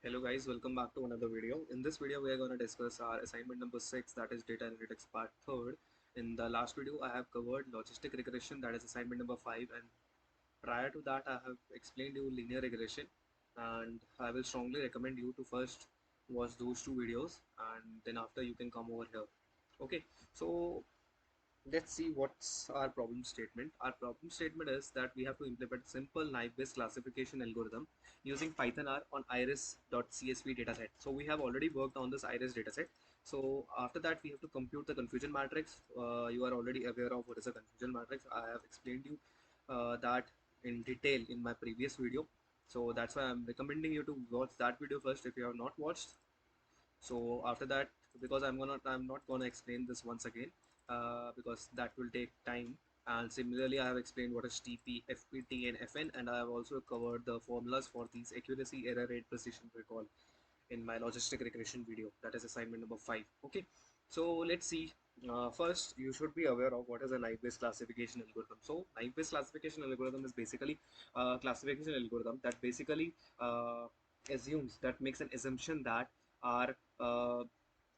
Hello guys, welcome back to another video. In this video, we are going to discuss our assignment number 6, that is data analytics part 3rd. In the last video, I have covered logistic regression, that is assignment number 5, and prior to that, I have explained you linear regression, and I will strongly recommend you to first watch those two videos, and then after you can come over here. Okay, so let's see what's our problem statement. Our problem statement is that we have to implement simple naive-based classification algorithm using Python R on iris.csv dataset. So we have already worked on this iris dataset. So after that, we have to compute the confusion matrix. You are already aware of what is a confusion matrix. I have explained you that in detail in my previous video. So that's why I'm recommending you to watch that video first if you have not watched. So after that, because I'm not gonna explain this once again, because that will take time. And similarly, I have explained what is TP, FPT, and FN, and I have also covered the formulas for these accuracy, error rate, precision, recall in my logistic regression video. That is assignment number 5. Okay, so let's see. First, you should be aware of what is a naive-based classification algorithm. So, naive-based classification algorithm is basically a classification algorithm that basically assumes, that makes an assumption that our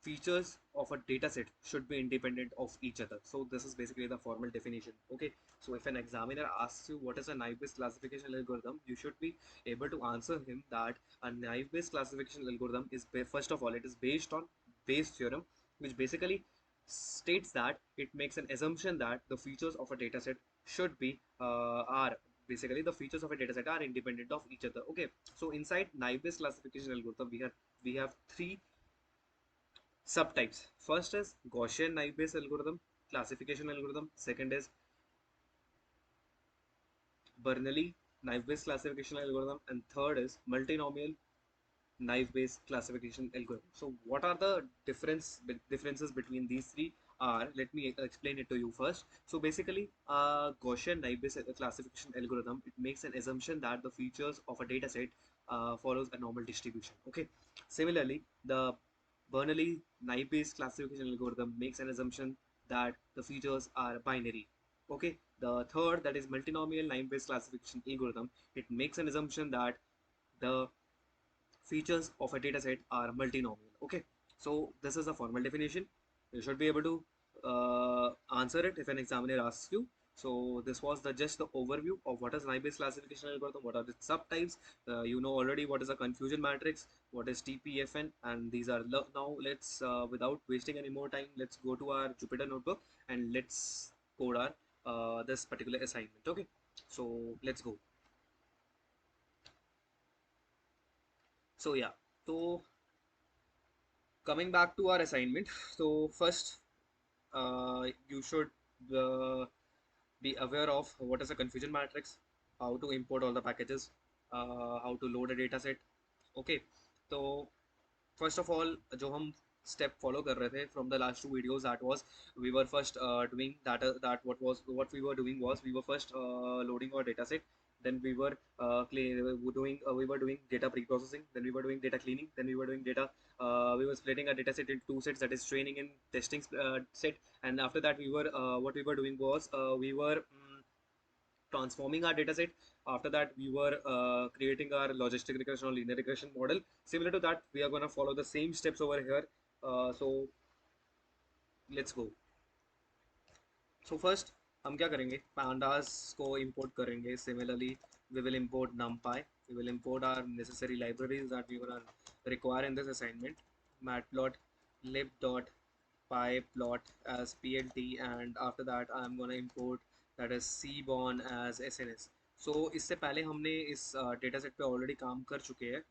features of a data set should be independent of each other. So this is basically the formal definition. Okay, so if an examiner asks you what is a naive-based classification algorithm, you should be able to answer him that a naive-based classification algorithm is, first of all, it is based on Bayes theorem, which basically states that it makes an assumption that the features of a dataset should be are basically the features of a dataset are independent of each other. Okay, so inside naive-based classification algorithm, we have three subtypes. First is Gaussian naive-Bayes algorithm, classification algorithm. Second is Bernoulli naive-Bayes classification algorithm, and third is multinomial naive-Bayes classification algorithm. So what are the differences between these three? Are, let me explain it to you first. So basically, Gaussian naive-Bayes classification algorithm, it makes an assumption that the features of a data set follows a normal distribution. Okay. Similarly, the Bernoulli naive-Bayes classification algorithm makes an assumption that the features are binary. Okay. The third, that is multinomial naive-Bayes classification algorithm, it makes an assumption that the features of a dataset are multinomial. Okay, so this is a formal definition. You should be able to answer it if an examiner asks you. So this was just the overview of what is naive-Bayes classification algorithm, what are the subtypes. You know already what is a confusion matrix, what is TPFN, and these are now let's without wasting any more time, let's go to our Jupyter notebook and let's code our this particular assignment. Okay, so let's go. So yeah, so coming back to our assignment, so first you should uh, be aware of what is a confusion matrix, how to import all the packages, how to load a data set. Okay, so first of all, जो हम step follow कर रहे थे from the last two videos, that was we were first doing that what we were doing was we were first loading our data set, then we were doing data pre-processing, then we were doing data cleaning, then we were doing data we were splitting our data set into two sets, that is training and testing set. And after that we were what we were doing was we were transforming our data set. After that, we were creating our logistic regression or linear regression model. Similar to that, we are going to follow the same steps over here. So let's go. So first, हम क्या करेंगे? Pandas को import करेंगे. Similarly, we will import NumPy. We will import our necessary libraries that we will require in this assignment. Matplot, lib.pyplot as plt, and after that I'm gonna import that is cbon as sns. So इससे पहले हमने इस data set पे already काम कर चुके हैं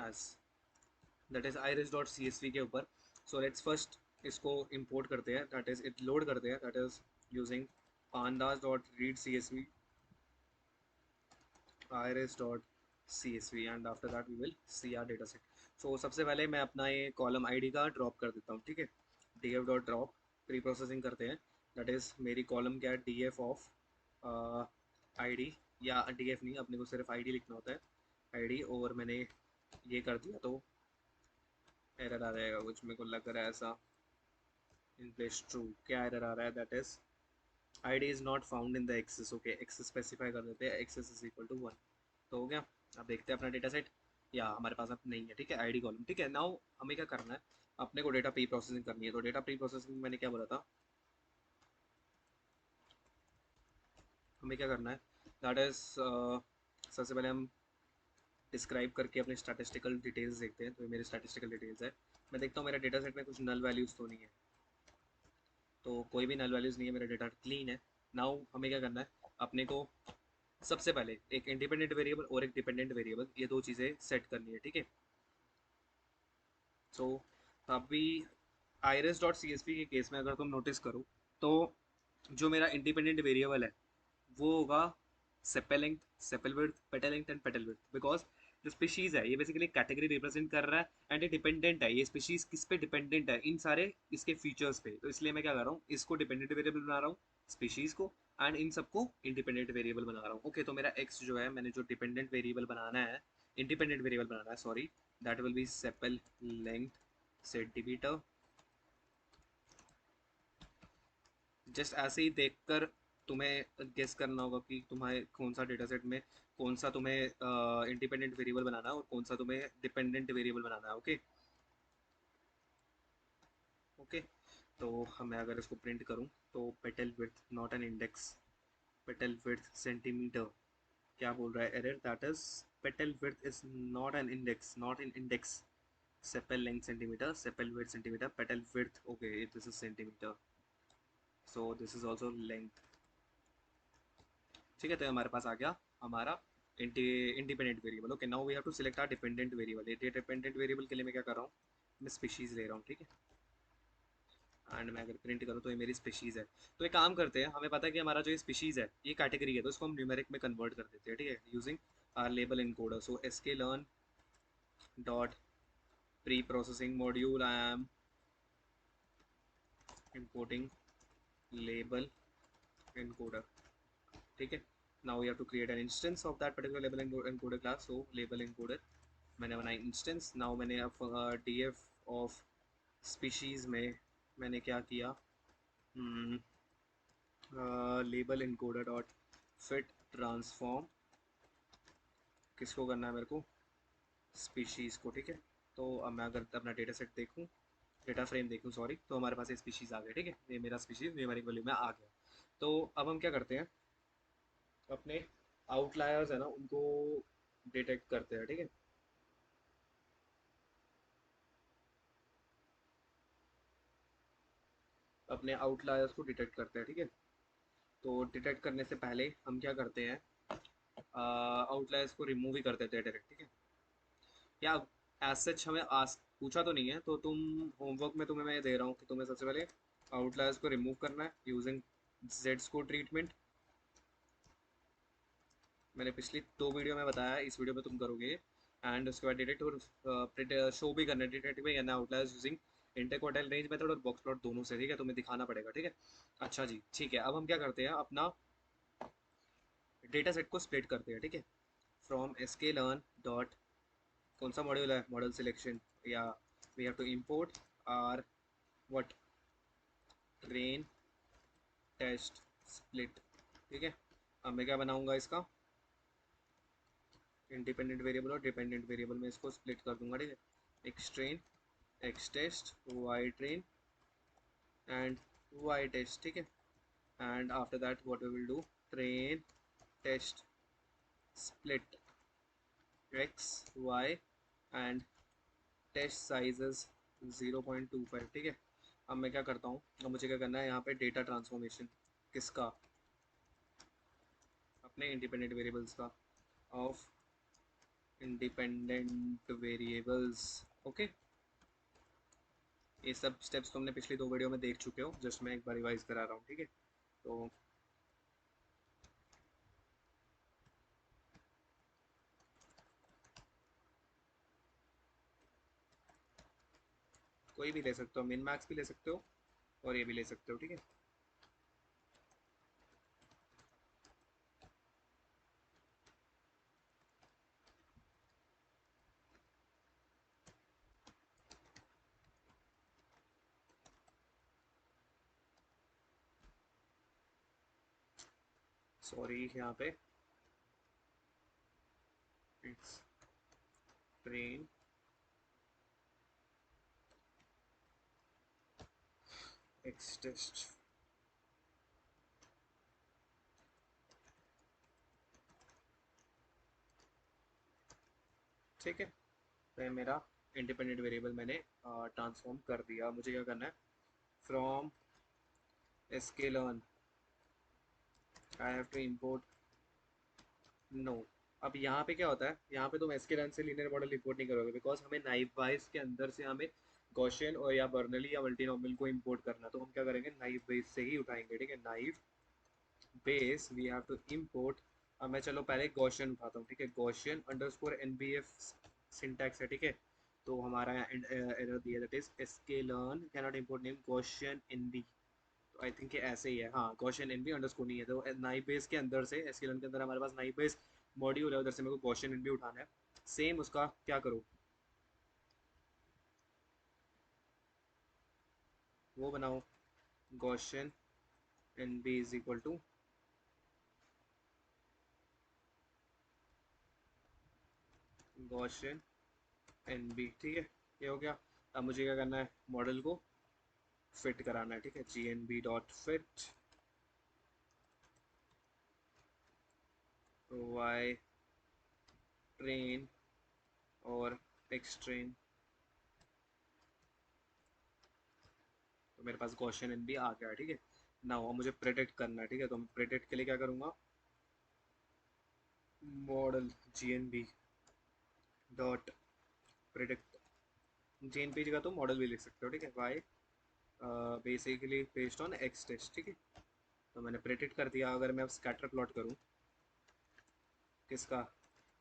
as that is iris.csv के ऊपर. So let's first इसको import करते हैं, that is it load करते हैं, that is using pandas.readcsv iris.csv, and after that we will see our data set. So सबसे पहले मैं अपना ये कॉलम आईडी का ड्रॉप कर देता हूँ. ठीक है, df.drop प्री प्रोसेसिंग करते हैं. दैट इज मेरी कॉलम क्या है, df ऑफ आईडी, या df नहीं, अपने को सिर्फ आईडी लिखना होता है, आईडी. और मैंने ये कर दिया तो एरर आ जाएगा कुछ, मेरे को लग रहा है ऐसा. इन प्लेस ट्रू, क्या एरर आ रहा है, that is id is not found in the access. Okay, access specify कर देते हैं, एक्सेस इज इक्वल टू 1. तो हो गया. अब देखते हैं अपना डेटा सेट. या हमारे पास अब नहीं है, ठीक है, आईडी कॉलम, ठीक है। नाउ हमें क्या करना है, अपने को डेटा प्री प्रोसेसिंग करनी है। तो डेटा प्री प्रोसेसिंग मैंने क्या बोला था, हमें क्या करना है, दैट इज सबसे पहले हम डिस्क्राइब करके अपने स्टैटिस्टिकल डिटेल्स देखते हैं। तो ये मेरे स्टैटिस्टिकल डिटेल्स है। मैं देखता हूँ मेरा डेटा सेट में कुछ नल वैल्यूज़ तो नहीं है, तो कोई भी नल वैल्यूज़ नहीं है, मेरा डेटा क्लीन है। नाउ हमें क्या करना है, अपने को सबसे पहले एक इंडिपेंडेंट वेरिएबल और एक डिपेंडेंट वेरिएबल, ये दो चीज़ें सेट करनी है, ठीक है। सो अभी iris dot c s v के केस में अगर तुम नोटिस करो, तो जो मेरा इंडिपेंडेंट वेरिएबल है वो होगा sepal length, sepal width, petal length and petal width. Because जो स्पीशीज है ये बेसिकली कैटेगरी रिप्रेजेंट कर रहा है, एंड ये डिपेंडेंट है, ये स्पीशीज किस पे डिपेंडेंट है, इन सारे इसके फीचर्स पे। तो इसलिए मैं क्या कर रहा हूँ, इसको डिपेंडेंट वेरिएबल बना रहा हूँ स्पीशीज को, एंड इन सबको इंडिपेंडेंट वेरिएबल बना रहा हूँ। ओके, तो मेरा एक्स जो है, मैंने जो डिपेंडेंट वेरिएबल बनाना है, इंडिपेंडेंट वेरिएबल बनाना है, sorry, that will be sepal length centimetre. Just ऐसे ही देखकर तुम्हें गेस करना होगा कि तुम्हारे कौन सा डेटा सेट में कौन सा तुम्हें इंडिपेंडेंट वेरिएबल बनाना है और कौन सा तुम्हें डिपेंडेंट वेरिएबल बनाना है। ओके ओके, तो मैं अगर इसको प्रिंट करूं, तो petal width not an index, petal width centimeter, क्या बोल रहा है error, that is petal width is not an index, not in index, sepal length centimeter, sepal width centimeter, petal width, okay this is centimeter, so this is also length. ठीक है, तो हमारे पास आ गया हमारा independent variable. Okay, now we have to select our dependent variable. ये dependent variable के लिए मैं क्या कर रहा हूँ, मैं स्पीशीज ले रहा हूँ, ठीक है। एंड मैं अगर प्रिंट करूँ तो ये मेरी स्पीशीज है। तो एक काम करते हैं, हमें पता है कि हमारा जो ये स्पीशीज है ये कैटेगरी है, तो इसको हम न्यूमेरिक में कन्वर्ट कर देते हैं, ठीक है, using our label encoder. So sklearn dot preprocessing module, I am importing label encoder, ठीक है। Now we have to create an instance of that particular label encoder class. So label encoder मैंने बनाई instance. Now मैंने अब D F of species में मैंने क्या किया, label encoder dot fit transform, किसको करना है मेरे को, स्पीशीज़ को, ठीक है। तो अब मैं अगर अपना डेटा सेट देखूँ, डेटा फ्रेम देखूँ सॉरी, तो हमारे पास ये स्पीशीज़ आ गया, ठीक है, ये मेरा स्पीशीज़ न्यूमेरिक वैल्यू में आ गया। तो अब हम क्या करते हैं, अपने आउटलायर्स है ना उनको डिटेक्ट करते हैं, ठीक है। अपने आउटलायर्स को डिटेक्ट करते हैं, ठीक है। तो डिटेक्ट करने से पहले हम क्या करते हैं, आउटलायर्स को रिमूव ही कर देते हैं डायरेक्ट, ठीक है। या एज सच हमें आज पूछा तो नहीं है, तो तुम होमवर्क में तुम्हें मैं दे रहा हूँ कि तुम्हें सबसे पहले आउटलायर्स को रिमूव करना है यूजिंग जेड स्कोर ट्रीटमेंट। मैंने पिछली दो वीडियो में बताया, इस वीडियो में तुम करोगे। एंड उसके बाद डिटेक्ट और शो भी करना है, डिटेक्ट भी करना है outliers using interquartile range method और बॉक्स प्लॉट दोनों से, ठीक है, तुम्हें दिखाना पड़ेगा, ठीक है। अच्छा जी, ठीक है, अब हम क्या करते हैं, अपना डेटा सेट को स्प्लिट करते हैं, ठीक है। फ्रॉम sklearn डॉट, कौन सा मॉड्यूल है, मॉडल सिलेक्शन, या we have to import our what, train test split, ठीक है। अब मैं क्या बनाऊंगा इसका, इंडिपेंडेंट वेरिएबल और डिपेंडेंट वेरिएबल में इसको स्प्लिट कर दूंगा, ठीक है। X train, x test, y train and y test, ठीक है। And after that what we will do, train test split x y and test sizes 0.25, ठीक है। अब मैं क्या करता हूँ, अब मुझे क्या करना है यहाँ पे डेटा ट्रांसफॉर्मेशन, किसका, अपने इंडिपेंडेंट वेरिएबल्स का, ऑफ इंडिपेंडेंट वेरिएबल्स, ओके। ये सब स्टेप्स तुमने पिछली दो वीडियो में देख चुके हो, जस्ट मैं एक बार रिवाइज करा रहा हूँ, ठीक है। तो कोई भी ले सकते हो, मिन मैक्स भी ले सकते हो और ये भी ले सकते हो, ठीक है। सॉरी यहाँ पे ट्रेन एक्स टेस्ट। ठीक है, तो ये मेरा इंडिपेंडेंट वेरिएबल मैंने ट्रांसफॉर्म कर दिया। मुझे क्या करना है, from sklearn I have to import no. अब यहाँ पे क्या होता है, यहाँ पे तुम sklearn से लीनियर मॉडल इंपोर्ट नहीं करोगे, बिकॉज हमें नाइव बेस के अंदर से हमें गॉसियन और या बर्नली या मल्टीनोमियल को इंपोर्ट करना। तो हम क्या करेंगे, नाइव बेस से ही उठाएंगे। ठीक है, naive Bayes we have to import. अब मैं चलो पहले गॉसियन उठाता हूँ। ठीक है, गॉसियन अंडरस्कोर एनबीएफ सिंटैक्स है। ठीक है, तो हमारा एरर दिया that is sklearn cannot import name Gaussian NB. तो आई थिंक ऐसे ही है, हाँ, गॉसियन एनबी अंडरस्कोर नहीं है। तो नाइव बेस के अंदर से sklearn के अंदर हमारे पास नाइव बेस मॉड्यूल है, उधर से मेरे को गॉसियन एनबी उठाना है। सेम उसका क्या करो, वो बनाओ, Gaussian NB is equal to Gaussian NB. ठीक है, ये हो गया। अब मुझे क्या करना है, मॉडल को फिट कराना है। ठीक है, G N B dot fit Y train और एक्स ट्रेन। तो मेरे पास गॉसियन एन बी आ गया है। ठीक है, ना वो मुझे प्रेडिक्ट करना है। ठीक है, तो मैं प्रेडिक्ट के लिए क्या करूँगा, model G N B dot predict. G N B का तो मॉडल भी लिख सकते हो। ठीक है, Y basically based on X test. ठीक है, तो मैंने प्रेडिक्ट कर दिया। अगर मैं अब स्कैटर प्लॉट करूँ किसका,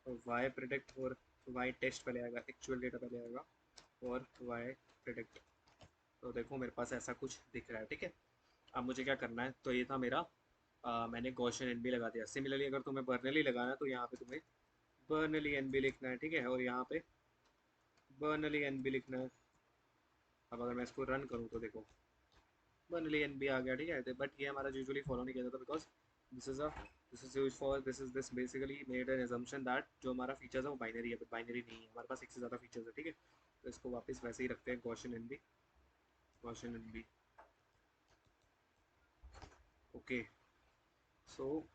तो वाई प्रेडिक्ट और वाई टेस्ट पहले आएगा, एक्चुअल डेटा पहले आएगा, और वाई प्रेडिक्ट। तो देखो मेरे पास ऐसा कुछ दिख रहा है। ठीक है, अब मुझे क्या करना है, तो ये था मेरा मैंने गॉसियन एन बी लगा दिया। सिमिलरली अगर तुम्हें बर्नली लगाना है तो यहाँ पे तुम्हें बर्नली एन बी लिखना है। ठीक है, और यहाँ पे बर्नली एन बी लिखना है। अब अगर मैं इसको रन करूँ तो देखो बर्नली एन बी आ गया। ठीक है, बट ये हमारा यूजुअली फॉलो नहीं किया जाता, because this is a this is use for this basically made an assumption that जो हमारा फीचर्स है वो बाइनरी है, बट बाइनरी नहीं है, हमारे पास एक से ज़्यादा फीचर्स है। ठीक है, तो इसको वापस वैसे ही रखते हैं, Gaussian N B, Gaussian N B. Okay, so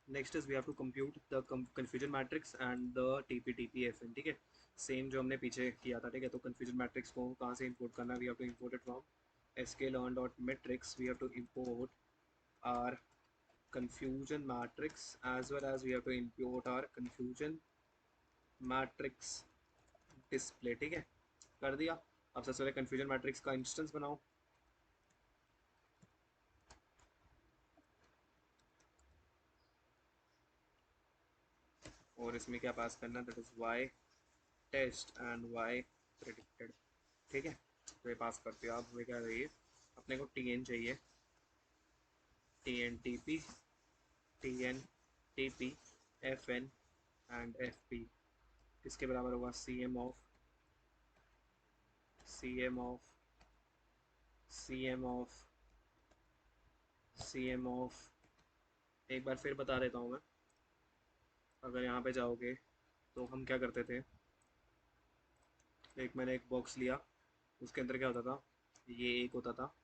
next is we have to compute the confusion matrix and the TP-TP-FN। ठीक है, सेम जो हमने पीछे किया था। ठीक है, तो कंफ्यूजन मैट्रिक्स को कहाँ से इंपोर्ट करना है, we have to import it from sklearn.metrics। We have to import our confusion matrix as well as we have to import our confusion matrix display। ठीक है, कर दिया। अब सबसे पहले confusion matrix का इंस्टेंस बनाओ। और इसमें क्या पास करना है, that is y test and y predicted. ठीक है, तो ये पास करते हो आप। हमें क्या चाहिए, अपने को tn चाहिए, tn tp fn and fp किसके बराबर होगा, cm ऑफ cm ऑफ। एक बार फिर बता देता हूँ मैं। अगर यहाँ पे जाओगे तो हम क्या करते थे, एक मैंने एक बॉक्स लिया, उसके अंदर क्या होता था, ये एक होता था,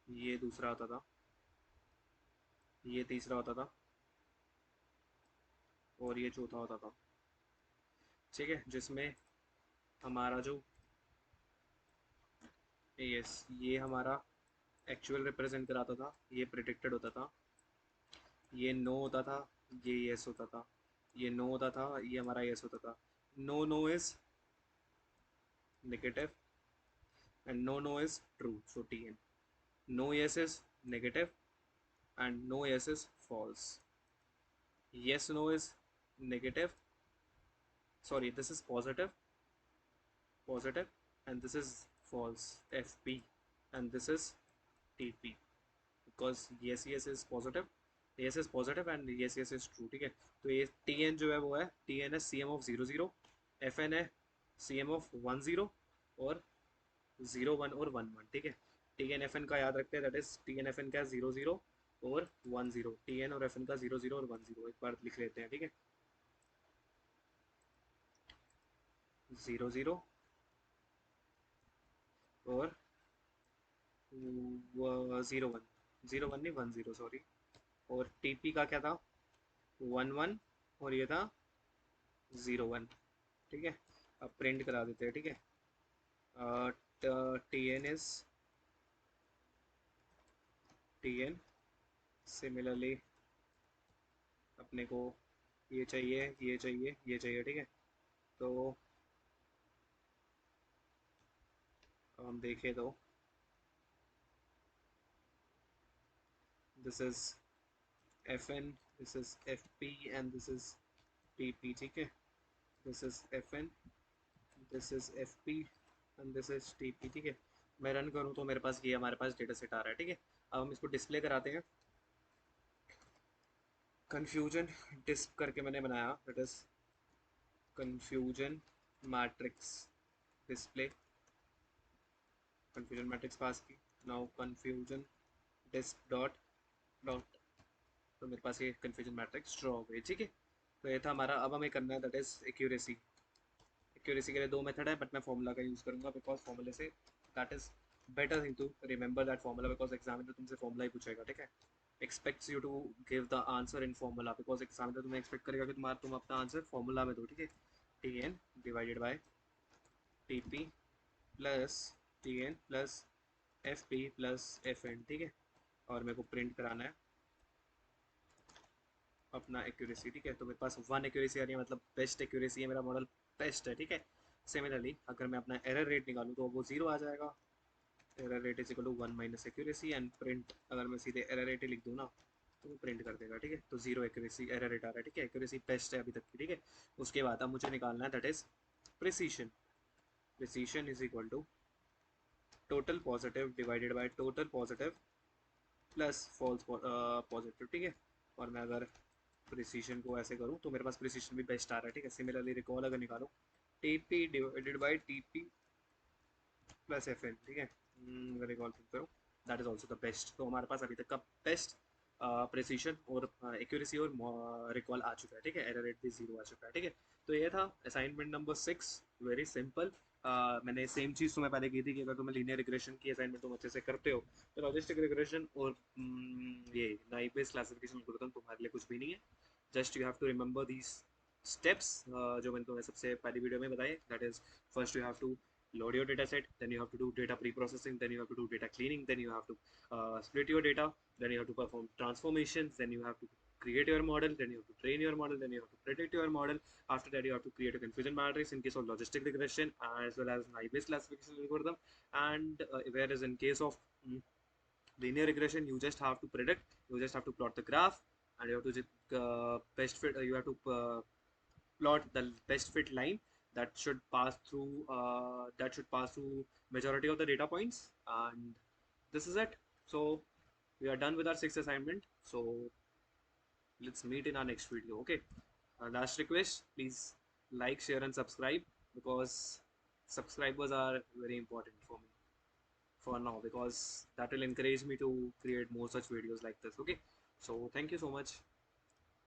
ये दूसरा होता था, ये तीसरा होता था, और ये चौथा होता था। ठीक है, जिसमें हमारा जो यस, ये हमारा एक्चुअल रिप्रेजेंट कराता था, ये प्रिडिक्टेड होता था, ये नो होता था, ये यस होता था, ये नो होता था, ये हमारा यस होता था। No no is negative and no is true, so Tn. No yes is negative and no yes is false. Yes no is negative, sorry, this is positive, and this is false, FP, and this is TP, because yes yes is positive, yes is positive and yes yes is true। ठीक है, तो ये Tn जो है वो है, Tn है CM of 00, Fn है CM of 10 और 01 और 11। ठीक है, TN-FN का याद रखते हैं, दैट इज TN-FN का 00 और 10, TN और FN का 00 और 10। एक बार लिख लेते हैं। ठीक है, 0 0 और 0 1, 0 1 नहीं 1 0 सॉरी। और टीपी का क्या था, 1 1, और ये था 0 1। ठीक है, अब प्रिंट करा देते हैं। ठीक है, T N is T N. Similarly अपने को ये चाहिए, ये चाहिए, ये चाहिए। ठीक है, तो हम देखें तो this is F N, this is F P and this is T P. ठीक है, this is F N, this is F P and this is T P. ठीक है, मैं रन करूँ तो मेरे पास ये हमारे पास डेटा सेट आ रहा है। ठीक है, अब हम इसको डिस्प्ले कराते हैं। कन्फ्यूजन डिस्प करके मैंने बनाया, that is confusion matrix display. Confusion matrix pass की, now confusion disp dot dot, तो मेरे पास ये कन्फ्यूजन मैट्रिक्स ड्रॉ हो गई। ठीक है, तो ये था हमारा। अब हमें करना है दैट इज एक्यूरेसी। एक्यूरेसी के लिए दो मेथड है, बट मैं फॉर्मूला का यूज़ करूंगा बिकॉज फॉर्मूले से that is better thing to remember that formula, because examiner तुमसे फॉर्मूला ही पूछेगा। ठीक है, expects you to give the answer in formula, because examiner तुम्हें एक्सपेक्ट करेगा कि तुम अपना आंसर फॉर्मूला में दो। ठीक है, T N divided by T P plus T N plus F P plus F N. ठीक है, और मेरे को प्रिंट कराना है अपना एक्यूरेसी। ठीक है, तो मेरे पास 1 एक्यूरेसी आ रही है, मतलब बेस्ट एक्यूरेसी है, मेरा मॉडल बेस्ट है। ठीक है, सिमिलरली अगर मैं अपना एरर रेट निकालूँ तो वो 0 आ जाएगा। Error rate is equal to 1 minus accuracy and print, अगर मैं सीधे एरर रेट ही लिख दूँ ना तो वो प्रिंट कर देगा। ठीक है, तो 0 एक्यूरेसी एरर रेट आ रहा है। ठीक है, एक्यूरेसी बेस्ट है अभी तक की। ठीक है, उसके बाद अब मुझे निकालना है that is precision. Precision is equal to total positive divided by total positive plus false positive. ठीक है, और मैं अगर प्रिसीशन को ऐसे करूँ तो मेरे पास प्रिसीशन भी बेस्ट आ रहा है। ठीक है, सिमिलरली रिकॉल अगर निकालो, T P divided by T P plus F N. ठीक है, अगर रिकॉल करूँ that is also the best. तो हमारे पास अभी तक का बेस्ट प्रिसीशन और एक्यूरेसी और रिकॉल आ चुका है। ठीक है, एरर रेट भी 0 आ चुका है। ठीक है, तो ये था असाइनमेंट नंबर 6, वेरी सिंपल। मैंने सेम चीज़ तुम्हें पहले की थी कि अगर तुम्हें लीनियर रिग्रेशन की असाइनमेंट तुम अच्छे से करते हो तो लॉजिस्टिक रिग्रेशन और ये नाइव बेस्ड क्लासिफिकेशन एल्गोरिथम तुम्हारे लिए कुछ भी नहीं है। Just you have to remember these steps जो मैंने तुम्हें सबसे पहली वीडियो में बताए। That is first you have to load your data set, then you have to do data pre-processing, then you have to do data cleaning, then you have to split your data, then you have to perform transformations, then you have to create your model, then you have to train your model, then you have to predict your model. After that you have to create a confusion matrix in case of logistic regression as well as naive based classification algorithm. And whereas in case of linear regression you just have to predict, you just have to plot the graph, and you have to best fit you have to plot the best fit line that should pass through majority of the data points. And this is it. So we are done with our sixth assignment, so let's meet in our next video. Okay, last request, please like, share and subscribe, because subscribers are very important for me for now, because that will encourage me to create more such videos like this. Okay, so thank you so much.